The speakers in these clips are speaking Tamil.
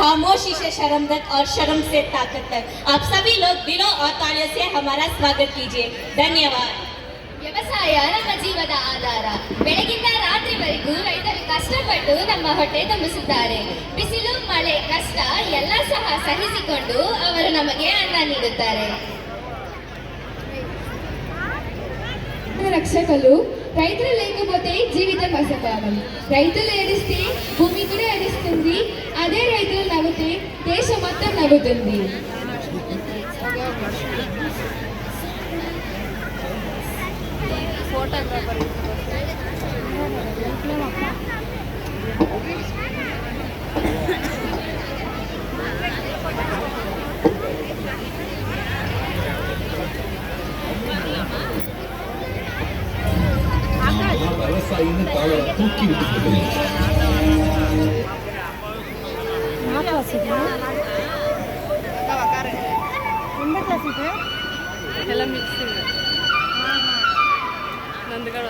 खामोशी से शर्मगत और शर्म से ताकत तक। आप सभी लोग दिलों और तालियों से हमारा स्वागत कीजिए। धन्यवाद। ವ್ಯವಸಾಯ ನಮ್ಮ ಜೀವದ ಆಧಾರ. ಬೆಳಗಿಂದ ರಾತ್ರಿವರೆಗೂ ರೈತರು ಕಷ್ಟಪಟ್ಟು ನಮ್ಮ ಹೊಟ್ಟೆ ತುಂಬಿಸುತ್ತಾರೆ. ಬಿಸಿಲು ಮಳೆ ಕಷ್ಟ ಎಲ್ಲ ಸಹ ಸಹಿಸಿಕೊಂಡು ಅವರು ನಮಗೆ ಅನ್ನ ನೀಡುತ್ತಾರೆ. రక్షకులు రైతులు లేకపోతే జీవితం అసంభవం. రైతులు ఏడిస్తే భూమి కూడా ఏడుస్తుంది. అదే రైతులు నవ్వుతే దేశం మొత్తం నవ్వుతుంది. விவசாயின்னு காலை தூக்கி விட்டு ಎಲ್ಲ ಮಿಕ್ಸ್ ಇದೆ ನಂದುಗಳ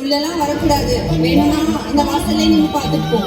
உள்ளெல்லாம் வரக்கூடாது. வேணும்னா இந்த வாசல்ல நீங்க பார்த்துட்டு போ.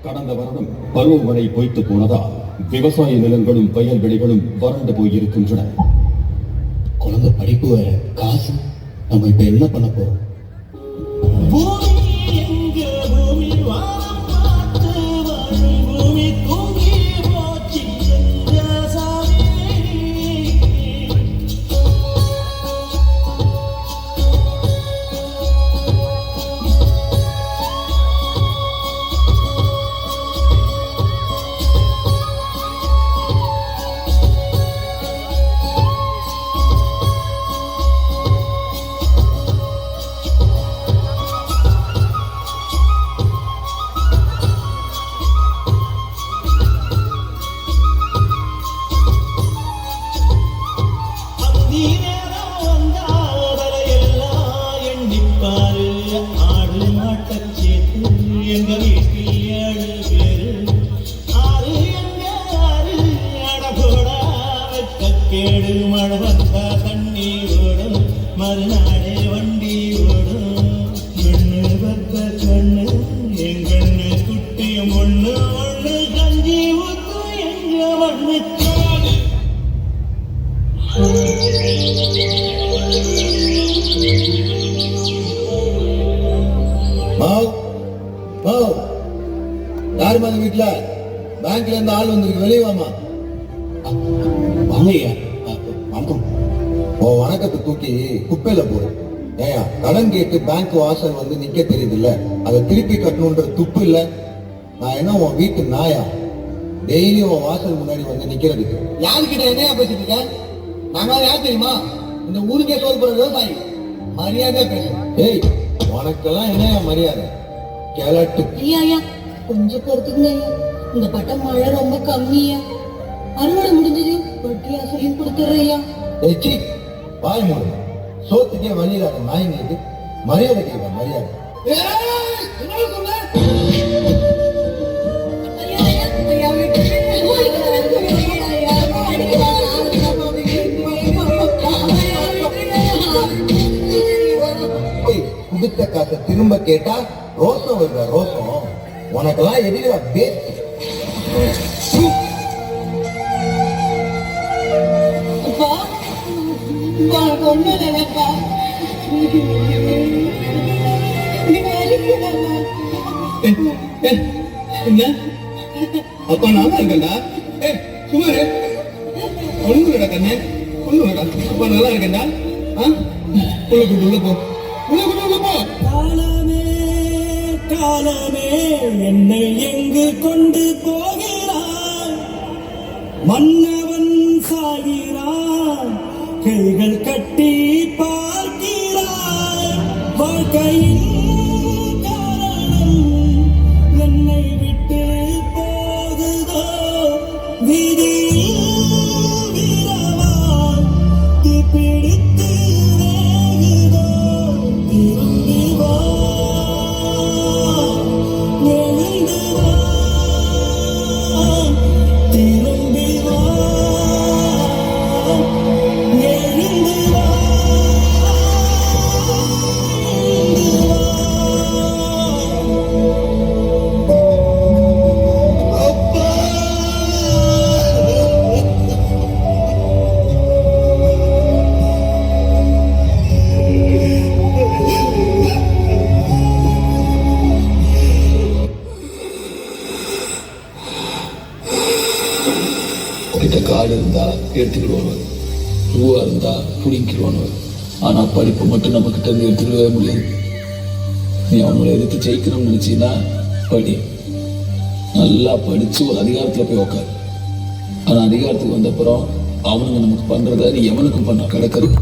கடந்த வருடம் பருவமழை பொய்த்து போனதால் விவசாய நிலங்களும் வயல்வெளிகளும் வறண்டு போயிருக்கின்றன. குழந்தை படிப்பு வேற, காசு, நம்ம இப்ப என்ன பண்ண போறோம்? கேடு மழை வந்தா தண்ணீரோடு மறுநாடே வண்டி வீட்டுல பேங்க்ல இருந்து ஆள் வந்திருக்கு, வெளியே வாமா. வாங்க ஐயா. வணக்கம். உன் வணக்கத்தை தூக்கி குப்பையில போடு. ஏயா, கடன் கேட்டு பேங்க் வாசல் வந்து நிக்க தெரியுது இல்ல, அதை திருப்பி கட்டணுன்ற துப்பு இல்ல. நான் என்ன உன் வீட்டு நாயா டெய்லி உன் வாசல் முன்னாடி வந்து நிக்கிறதுக்கு? யாருக்கிட்ட என்ன பேசிட்டு இருக்க? நாங்க யார் தெரியுமா? இந்த ஊருக்கே சோறு போற விவசாயி. மரியாதையா பேசு. ஏய், உனக்கெல்லாம் என்ன மரியாதை? கேளட்டு. ஐயா கொஞ்சம் பொறுத்துக்குங்க ஐயா, இந்த பட்டம் மழை ரொம்ப கம்மியா, அறுவடை முடிஞ்சது வட்டியா சொல்லி கொடுத்துறையா. ஏச்சி, வாய் மூடு. சோத்துக்கே வழி இல்லாத நாய்ங்களுக்கு மரியாதை கேட்க மரியாதை. கொடுத்த காசை திரும்ப கேட்டா ரோசம் வருதா? ரோசம் உனக்கெல்லாம் எதிரா பேசு. ஒண்ணு இல்லைப்பா, அப்பா நான் இருக்கேன்டா. சுமாரு ஒண்ணுடா கண்ணே, ஒண்ணுடா. அப்பா நல்லா இருக்கேன்டா. உள்ள போ, உள்ள போ. காலமே என்னை எங்கு கொண்டு போகிறாய்? மன்னவன் சாகிறான், கைகள் கட்டி பார்க்கிறாய். வாழ்க்கையின் காரணம் என்னை விட்டு போகுதோ? விதியில் வீரவான் தீப்பிடித்து வேகுதோ? திரும்பி வா, எழுந்து வா, திரும்பி வா, எழுந்து வா, எழுந்து வா. அப்பா! கிட்ட காடு இருந்தா எடுத்துக்கிடுவானு, ரூவா இருந்தா பிடிங்கிடுவானு. ஆனா படிப்பு மட்டும் நம்ம கிட்ட இருந்து எடுத்துக்கவே முடியாது. நீ அவங்களை எதிர்த்து ஜெயிக்கணும்னு நினைச்சீன்னா படி, நல்லா படிச்சு ஒரு அதிகாரத்துல போய் உக்காரு. ஆனா அதிகாரத்துக்கு வந்த அப்புறம் அவனுங்க நமக்கு பண்றத நீ எவனுக்கும் பண்ண கிடக்கிறது.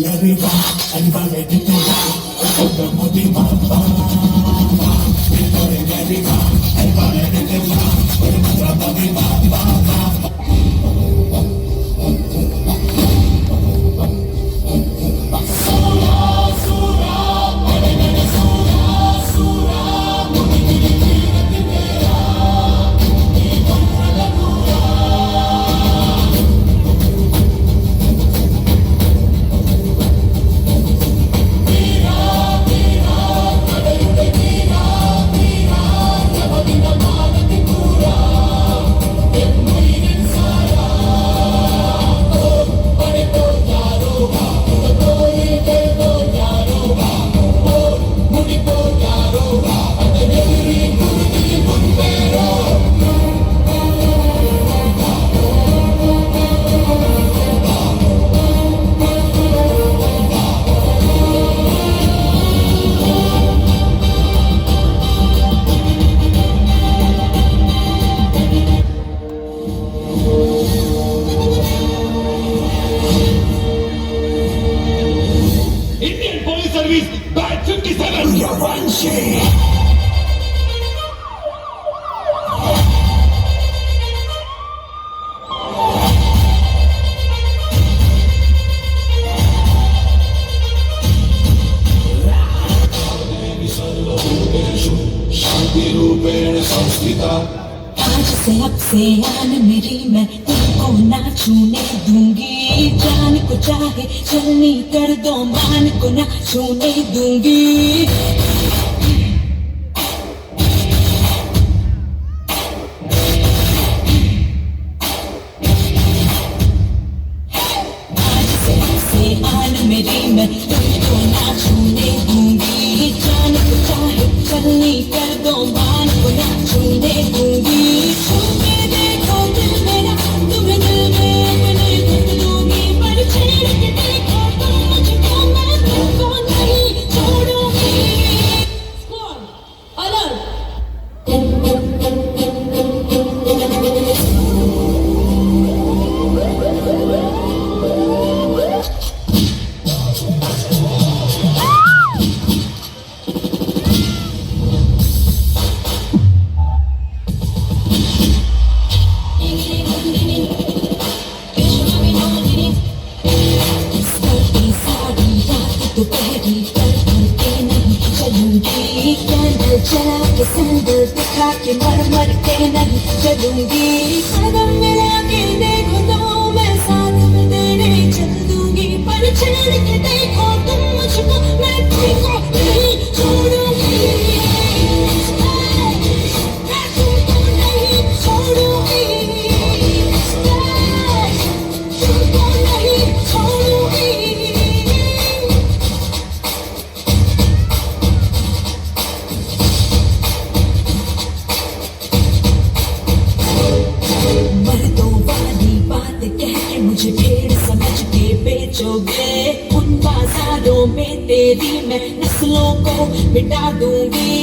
Arriba, सर्विस बैच 57 शांतिरूपेण संस्थिता। आज से अब से आन मेरी मैं तुमको ना छूने दूंगी, जान को चाहे चलनी कर दो मान को ना छूने दूंगी। आज से अब से आन मेरी मैं तुमको ना छूने दूंगी, जान को चाहे चलनी कर दो मान को ना छूने दूंगी। छू के देखो दिल मेरा तुम्हें दिल में अपने दुख दूंगी, पर छेड़ के देखो तुम मुझको मैं तुमको नहीं छोड़ूंगी। दोपहरी पर के नहीं चलूंगी, कैंडल जला के सैंडल दिखा के मर मर के नहीं चलूंगी। कदम मिला के देखो तो मैं साथ में तेरे चल दूंगी, पर छेड़ के देखो तुम मुझको मैं तुमको नहीं छोड़ूंगी। मैं तुमको नहीं छोड़ूंगी, तुमको नहीं छोड़ूंगी। मर्दों वाली बात कह के मुझे भेड़ समझ के बेचोगे, उन बाजारों में तेरी मैं नस्लों को मिटा दूंगी।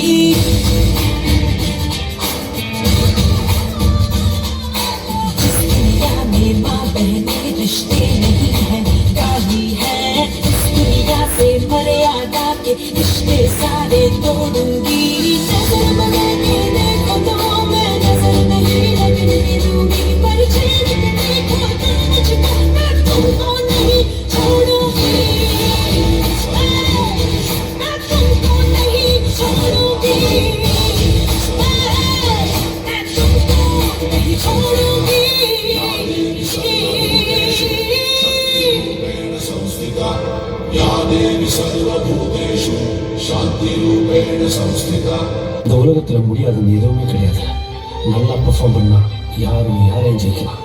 जिस दुनिया में माँ बहने रिश्ते नहीं है गाली है, इस दुनिया से मर्यादा के रिश्ते सारे तोड़ूंगी। नजर बदल के देखो तो मैं नजर नहीं लगने दूंगी, पर छेड़ के देखो तुम मुझको मैं तुमको नहीं छोड़ूंगी। मैं तुमको नहीं छोड़ूंगी, मैं तुमको नहीं छोड़ूंगी। संस्थिता या देवी सर्वभूतेषु शांतिरूपेण संस्थिता। இந்த உலகத்துல முடியாதுன்னு எதுவுமே கிடையாது. நல்லா பெர்ஃபார்ம் பண்ணா யாரும் யாரையும் ஜெயிக்கலாம்.